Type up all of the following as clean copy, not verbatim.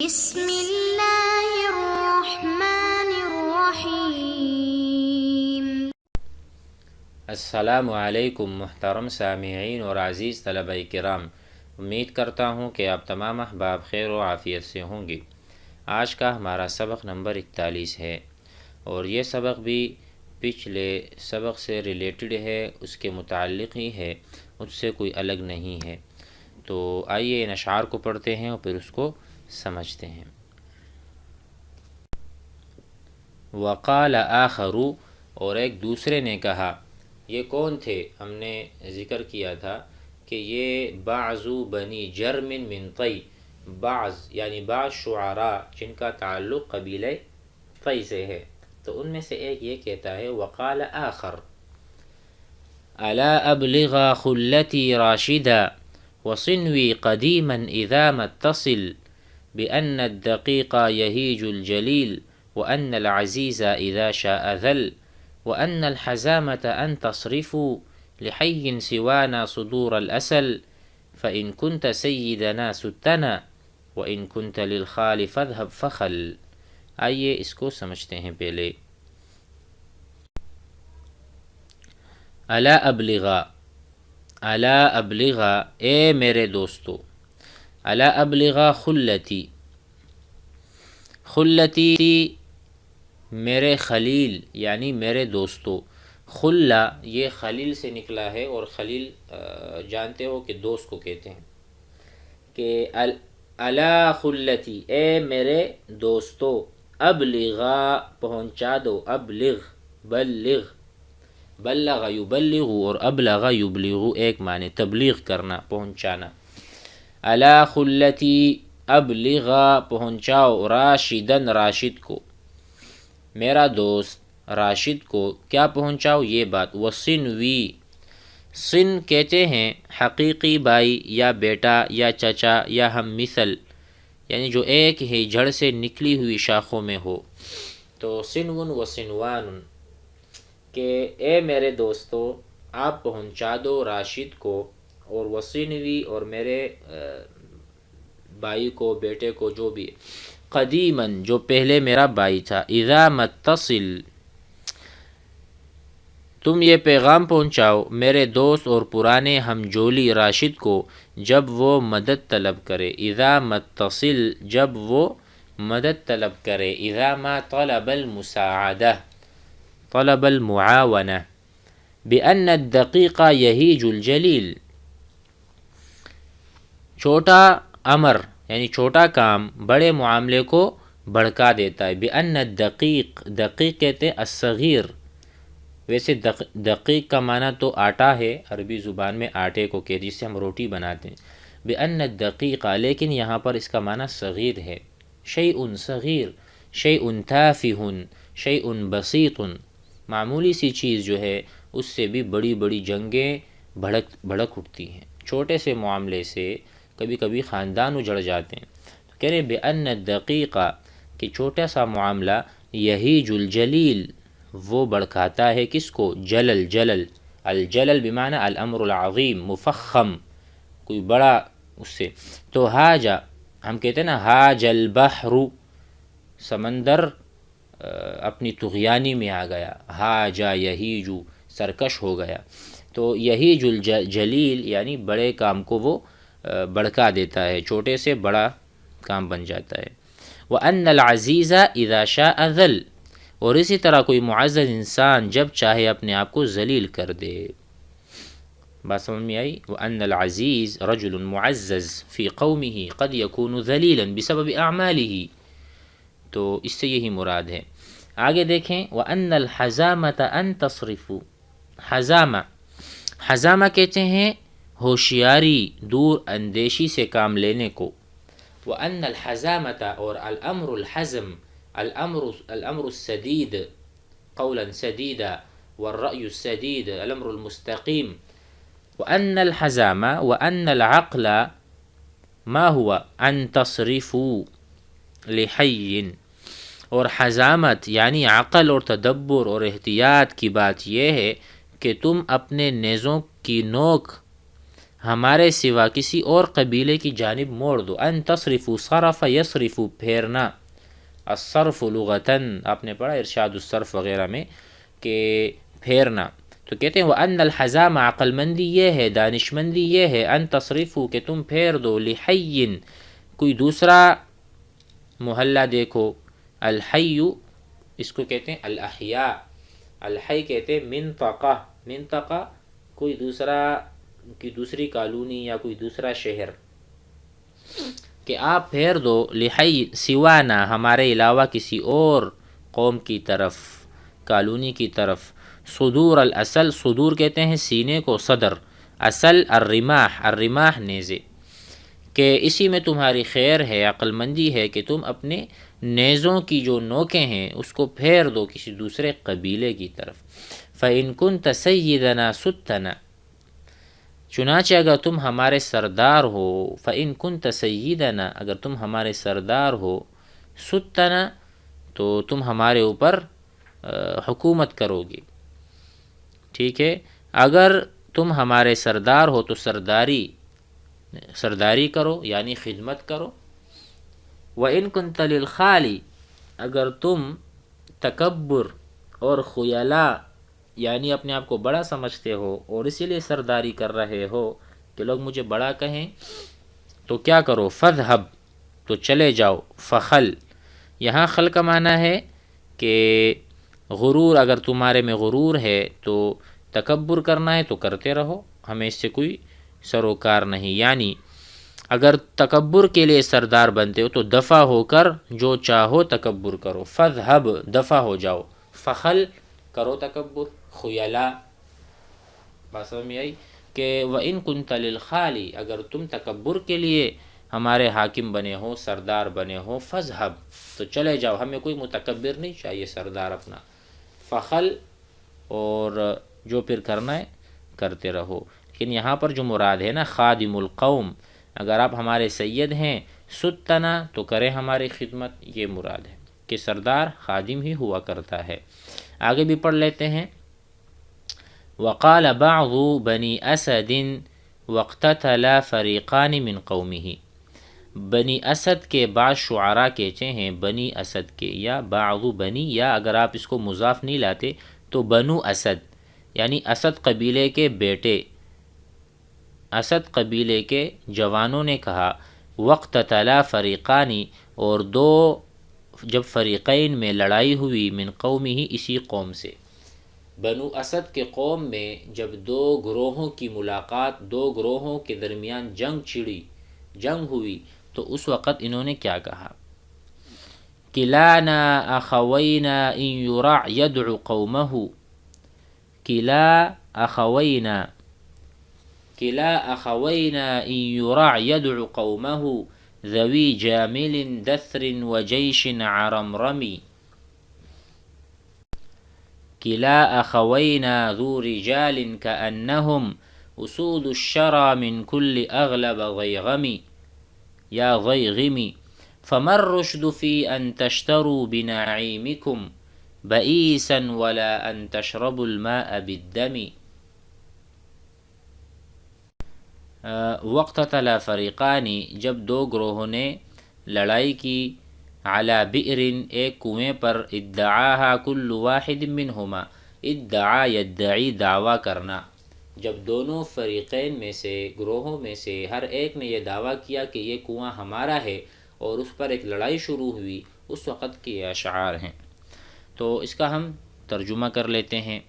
بسم اللہ الرحمن الرحیم۔ السلام علیکم محترم سامعین اور عزیز طلبہ کرام، امید کرتا ہوں کہ آپ تمام احباب خیر و عافیت سے ہوں گے۔ آج کا ہمارا سبق نمبر 41 ہے اور یہ سبق بھی پچھلے سبق سے ریلیٹڈ ہے، اس کے متعلق ہی ہے، اس سے کوئی الگ نہیں ہے۔ تو آئیے ان اشعار کو پڑھتے ہیں اور پھر اس کو سمجھتے ہیں۔ وقال آخر، اور ایک دوسرے نے کہا۔ یہ کون تھے؟ ہم نے ذکر کیا تھا کہ یہ بعض بنی جرم من طی، بعض یعنی بعض شعراء جن کا تعلق قبیلہ طی سے ہے، تو ان میں سے ایک یہ کہتا ہے وقال آخر الا ابلغ خلتی راشدا وصنوی قدیما اذا ما اتصل بأن الدقیق یہیج الجلیل وأن العزیز اذا شاء ذل وأن الحزامة أن تصرفوا لحي سوانا صدور الأسل فإن كنت سيدنا ستنا وإن كنت للخال فاذهب فخل۔ آئیے اس کو سمجھتے ہیں پہلے۔ الا ابلغا، الا ابلغا، اے میرے دوستو، الا ابلغا خلتی، خلتی میرے خلیل یعنی میرے دوستو۔ خلہ یہ خلیل سے نکلا ہے، اور خلیل جانتے ہو کہ دوست کو کہتے ہیں، کہ الا خلتی، اے میرے دوستو، ابلغا پہنچا دو، ابلغ بلغ، بلغ یبلغ اور ابلغ یبلغ ایک معنی تبلیغ کرنا، پہنچانا۔ الا خلتی ابلغا پہنچاؤ، راشدن راشد کو، میرا دوست راشد کو کیا پہنچاؤ؟ یہ بات۔ وصنوی، صن کہتے ہیں حقیقی بھائی یا بیٹا یا چچا یا ہم مثل، یعنی جو ایک ہی جڑ سے نکلی ہوئی شاخوں میں ہو، تو صنون و صنوان، کہ اے میرے دوستو آپ پہنچا دو راشد کو، اور وصنوی اور میرے بھائی کو، بیٹے کو، جو بھی، قدیماً جو پہلے میرا بھائی تھا، اذا متصل تم یہ پیغام پہنچاؤ میرے دوست اور پرانے ہم جولی راشد کو جب وہ مدد طلب کرے، اذا متصل جب وہ مدد طلب کرے، اذا ما طلب المساعدہ طلب المعاونہ، بأن الدقیق یہیج الجلیل، چھوٹا امر یعنی چھوٹا کام بڑے معاملے کو بھڑکا دیتا ہے۔ بأن الدقیق، دقیق کہتے ہیں الصغیر، ویسے دقیق کا معنی تو آٹا ہے، عربی زبان میں آٹے کو کہ جس سے ہم روٹی بناتے ہیں۔ بأن الدقیق، لیکن یہاں پر اس کا معنی صغیر ہے، شیء صغیر، شیء تافہ، شیء بسیط، معمولی سی چیز جو ہے اس سے بھی بڑی بڑی جنگیں بھڑک اٹھتی ہیں، چھوٹے سے معاملے سے کبھی کبھی خاندان اجڑ جاتے ہیں۔ تو کہہ رہے بأن الدقیق کہ چھوٹا سا معاملہ، یہیج الجلیل وہ بڑکاتا ہے کس کو؟ جلل، جلل، الجلل بمعنی الامر العظیم، مفخم، کوئی بڑا اس سے۔ تو ہاجا، ہم کہتے ہیں نا ہاج البحر، سمندر اپنی طغیانی میں آ گیا، ہاجا یہیجو سرکش ہو گیا، تو یہیج الجلیل یعنی بڑے کام کو وہ بڑکا دیتا ہے، چھوٹے سے بڑا کام بن جاتا ہے۔ وَأَنَّ الْعَزِيزَ إِذَا شَاءَ ذَلَّ، اور اسی طرح کوئی معزز انسان جب چاہے اپنے آپ کو ذلیل کر دے۔ بات سمجھ میں آئی؟ وَأَنَّ الْعَزِيزَ رَجُلٌ مُعَزَّزٌ فِي قَوْمِهِ قَدْ يَكُونُ ذَلِيلًا بِسَبَبِ أَعْمَالِهِ، تو اس سے یہی مراد ہے۔ آگے دیکھیں وَأَنَّ الْحَزَامَةَ أَن تَصْرِفُوا، حزامہ، حزامہ کہتے ہیں ہوشیاری، دور اندیشی سے کام لینے کو۔ وَأَنَّ الْحَزَامَةَ اور الْأَمْرُ الْحَزْمُ، الأمر السديد، قولا سديدا، والرأي السديد، الأمر المستقيم۔ وأن الحزام وأن العقل ما هو أن تصرفوا لحي، اور حزامت یعنی عقل اور تدبر اور احتیاط کی بات یہ ہے کہ تم اپنے نیزوں کی نوک ہمارے سوا کسی اور قبیلے کی جانب موڑ دو. ان تصرفوا صرف یصرف پھیرنا. الصرف لغتاً آپ نے پڑھا ارشاد الصرف وغیرہ میں کہ پھیرنا. تو کہتے ہیں وَأَنَّ الْحَزَامَ عقل مندی یہ ہے، دانش مندی یہ ہے، ان تصرفوا کہ تم پھیر دو، لحی کوئی دوسرا محلہ دیکھو. الحی اس کو کہتے ہیں الاحیاء، الحی کہتے ہیں منطقہ، منطقہ کوئی دوسری کالونی یا کوئی دوسرا شہر، کہ آپ پھیر دو لحی سوانا ہمارے علاوہ کسی اور قوم کی طرف، کالونی کی طرف. صدور الاصل، صدور کہتے ہیں سینے کو، صدر، اصل الرماح، الرماح نیزے، کہ اسی میں تمہاری خیر ہے، عقل مندی ہے کہ تم اپنے نیزوں کی جو نوکیں ہیں اس کو پھیر دو کسی دوسرے قبیلے کی طرف. فَإِن كُنْتَ سَيِّدَنَا سُتَّنَا، چنانچہ اگر تم ہمارے سردار ہو. فَإِن كُنْتَ سَيِّدَنَا، اگر تم ہمارے سردار ہو. سُتَّنَا تو تم ہمارے اوپر حکومت کرو گے. ٹھیک ہے، اگر تم ہمارے سردار ہو تو سرداری کرو یعنی خدمت کرو. وَإِن كُنْتَ لِلْخَالِ، اگر تم تکبر اور خیلاء یعنی اپنے آپ کو بڑا سمجھتے ہو اور اسی لیے سرداری کر رہے ہو کہ لوگ مجھے بڑا کہیں، تو کیا کرو. فَذْهَبْ تو چلے جاؤ. فخل یہاں خل کا معنی ہے کہ غرور، اگر تمہارے میں غرور ہے تو تکبر کرنا ہے تو کرتے رہو، ہمیں اس سے کوئی سروکار نہیں. یعنی اگر تکبر کے لیے سردار بنتے ہو تو دفع ہو کر جو چاہو تکبر کرو. فَذْهَبْ دفع ہو جاؤ، فخل کرو تکبر، خیلاء. بات سمجھ میں آئی کہ وَإِن كُنْتَ لِلْخَالِ، اگر تم تکبر کے لیے ہمارے حاکم بنے ہو، سردار بنے ہو. فَذْهَبْ تو چلے جاؤ، ہمیں کوئی متکبر نہیں چاہیے سردار اپنا. فخل اور جو پھر کرنا ہے کرتے رہو. لیکن یہاں پر جو مراد ہے نا خادم القوم، اگر آپ ہمارے سید ہیں، ستنا تو کریں ہماری خدمت، یہ مراد ہے کہ سردار خادم ہی ہوا کرتا ہے. آگے بھی پڑھ لیتے ہیں. وقال بعض بنی اسد واقتتل فریقان من قومه، بنی اسد کے بعض شعراء کہتے ہیں، بنی اسد کے یا بعض بنی، یا اگر آپ اس کو مضاف نہیں لاتے تو بنو اسد یعنی اسد قبیلے کے بیٹے، اسد قبیلے کے جوانوں نے کہا. واقتتل فریقان اور دو جب فریقین میں لڑائی ہوئی، من قومه اسی قوم سے. بنو اسد کے قوم میں جب دو گروہوں کی ملاقات، دو گروہوں کے درمیان جنگ چھڑی، جنگ ہوئی، تو اس وقت انہوں نے کیا کہا. کلانا اخوینا ان یرع یدعو قومہ، کلا اخوینا، کلا اخوینا ان یرع یدعو قومہ ذوی جامل دثر وجیش عرمرمی. کلا اخوینا ذو رجال کأنہم اسود الشرى من كل اغلب ضیغمی یا ضیغمی. فما الرشد في ان تشتروا بنعیمکم بئیسا ولا ان تشربوا الماء بالدم. واقتتل فریقانی جب دو گروہوں نے لڑائی کی، علی بئر ایک کنویں پر، ادعاها کل واحد منہما، ادعا یدعی دعویٰ کرنا، جب دونوں فریقین میں سے، گروہوں میں سے ہر ایک نے یہ دعویٰ کیا کہ یہ کنواں ہمارا ہے اور اس پر ایک لڑائی شروع ہوئی، اس وقت کے اشعار ہیں. تو اس کا ہم ترجمہ کر لیتے ہیں.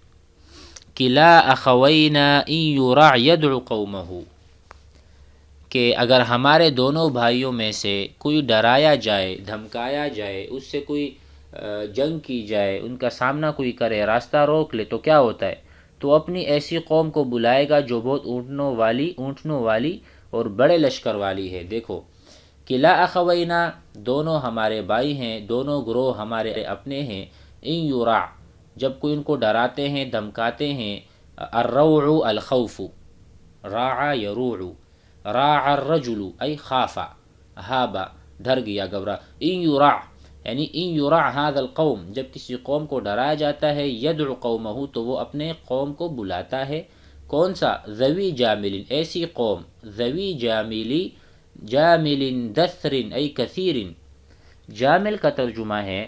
کلا اخوینا ان یرع یدعو قومہ، کہ اگر ہمارے دونوں بھائیوں میں سے کوئی ڈرایا جائے، دھمکایا جائے، اس سے کوئی جنگ کی جائے، ان کا سامنا کوئی کرے، راستہ روک لے، تو کیا ہوتا ہے؟ تو اپنی ایسی قوم کو بلائے گا جو بہت اونٹنوں والی اور بڑے لشکر والی ہے. دیکھو کلا اخوینا دونوں ہمارے بھائی ہیں، دونوں گروہ ہمارے اپنے ہیں. ان یرع جب کوئی ان کو ڈراتے ہیں، دھمکاتے ہیں. الروع الخوف، راع یروع، راع الرجل ای خافا، ہابا ڈر گیا، گھبرا. ان یرع یعنی ان یرع هذا القوم، جب کسی قوم کو ڈرایا جاتا ہے، یدعو قومہ تو وہ اپنے قوم کو بلاتا ہے، کون سا؟ ذوی جامل، ایسی قوم، ذوی جاملی، جامل دثر ای کثیر، جامل کا ترجمہ ہے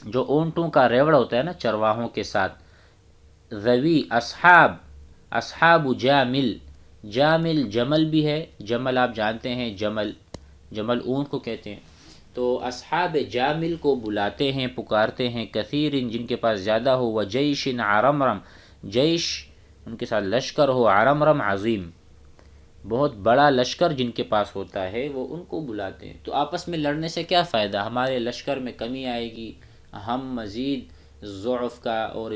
جو اونٹوں کا ریوڑ ہوتا ہے نا چرواہوں کے ساتھ، ذوی اصحاب، اصحاب جامل، جامل جمل بھی ہے، جمل آپ جانتے ہیں، جمل اونٹ کو کہتے ہیں، تو اصحاب جامل کو بلاتے ہیں، پکارتے ہیں، کثیر جن کے پاس زیادہ ہو، و جیش عرمرم، جیش ان کے ساتھ لشکر ہو، عرمرم عظیم، بہت بڑا لشکر جن کے پاس ہوتا ہے وہ ان کو بلاتے ہیں۔ تو آپس میں لڑنے سے کیا فائدہ؟ ہمارے لشکر میں کمی آئے گی، ہم مزید ضعف کا اور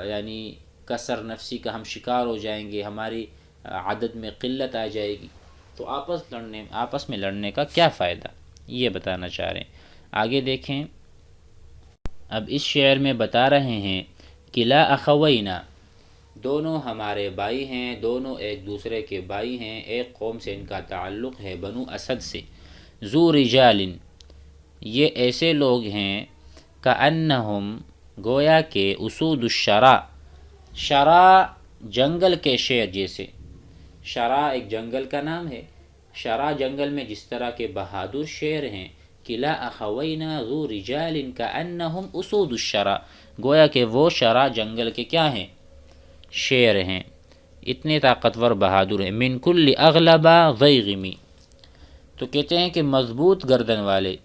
یعنی کسر نفسی کا ہم شکار ہو جائیں گے، ہماری عدد میں قلت آ جائے گی، تو آپس میں لڑنے کا کیا فائدہ، یہ بتانا چاہ رہے ہیں۔ آگے دیکھیں، اب اس شعر میں بتا رہے ہیں کہ لا اخوینا، دونوں ہمارے بھائی ہیں، دونوں ایک دوسرے کے بھائی ہیں، ایک قوم سے ان کا تعلق ہے، بنو اسد سے، ذو رجال، یہ ایسے لوگ ہیں، کأنہم، گویا کہ اسود الشرا، شرا جنگل کے شیر جیسے، شرا ایک جنگل کا نام ہے، شرا جنگل میں جس طرح کے بہادر شیر ہیں، کلا اخوینا ذو رجال کأنہم اسود الشرا، گویا کہ وہ شرا جنگل کے کیا ہیں؟ شیر ہیں، اتنے طاقتور بہادر ہیں، من کل اغلب ضیغمی، تو کہتے ہیں کہ مضبوط گردن والے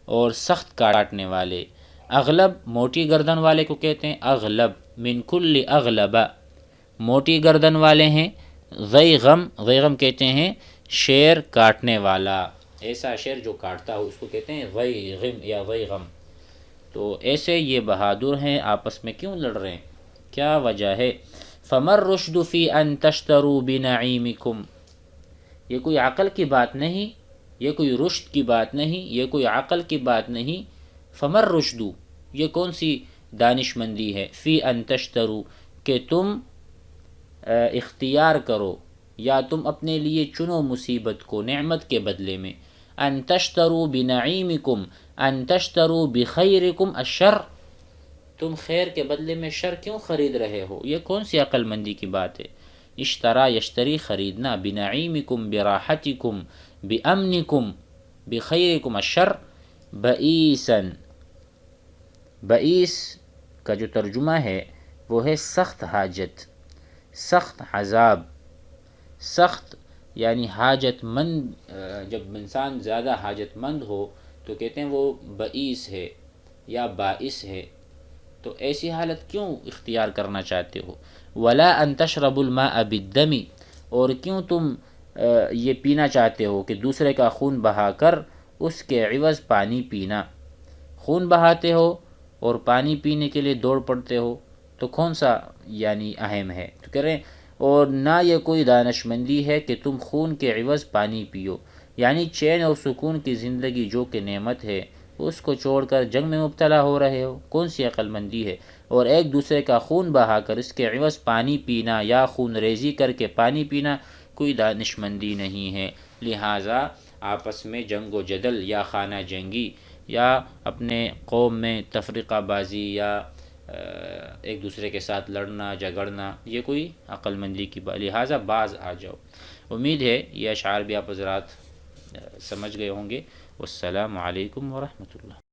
اور سخت کاٹنے والے، اغلب موٹی گردن والے کو کہتے ہیں اغلب، من کل اغلب موٹی گردن والے ہیں، ضیغم کہتے ہیں شیر کاٹنے والا، ایسا شیر جو کاٹتا ہو اس کو کہتے ہیں ضیغم یا ضیغم۔ تو ایسے یہ بہادر ہیں، آپس میں کیوں لڑ رہے ہیں؟ کیا وجہ ہے؟ فمر رشد فی ان تشتروا بنعیمکم، یہ کوئی عقل کی بات نہیں، یہ کوئی رشد کی بات نہیں، یہ کوئی عقل کی بات نہیں، فمر رشد، یہ کون سی دانش مندی ہے؟ فی ان تشتروا، کہ تم اختیار کرو یا تم اپنے لیے چنو مصیبت کو نعمت کے بدلے میں، ان تشتروا بنعیمکم، ان تشتروا بخیرکم الشر، تم خیر کے بدلے میں شر کیوں خرید رہے ہو؟ یہ کون سی عقل مندی کی بات ہے؟ اشترا یشتری خریدنا، بنعیمکم براحتکم بامنکم بخیرکم الشر، بئیسن، بئیس کا جو ترجمہ ہے وہ ہے سخت حاجت، سخت عذاب، سخت یعنی حاجت مند، جب انسان زیادہ حاجت مند ہو تو کہتے ہیں وہ بئیس ہے یا باعث ہے، تو ایسی حالت کیوں اختیار کرنا چاہتے ہو؟ ولا ان تشربوا الماء بالدم، اور کیوں تم یہ پینا چاہتے ہو کہ دوسرے کا خون بہا کر اس کے عوض پانی پینا، خون بہاتے ہو اور پانی پینے کے لیے دوڑ پڑتے ہو، تو کون سا یعنی اہم ہے؟ تو کہہ رہے ہیں اور نہ یہ کوئی دانش مندی ہے کہ تم خون کے عوض پانی پیو، یعنی چین اور سکون کی زندگی جو کہ نعمت ہے اس کو چھوڑ کر جنگ میں مبتلا ہو رہے ہو، کون سی عقل مندی ہے؟ اور ایک دوسرے کا خون بہا کر اس کے عوض پانی پینا یا خون ریزی کر کے پانی پینا کوئی دانش مندی نہیں ہے، لہٰذا آپس میں جنگ و جدل یا خانہ جنگی یا اپنے قوم میں تفرقہ بازی یا ایک دوسرے کے ساتھ لڑنا جھگڑنا یہ کوئی عقل مندی کی بات، لہٰذا باز آ جاؤ۔ امید ہے یہ اشعار بھی آپ حضرات سمجھ گئے ہوں گے۔ والسلام علیکم ورحمۃ اللہ۔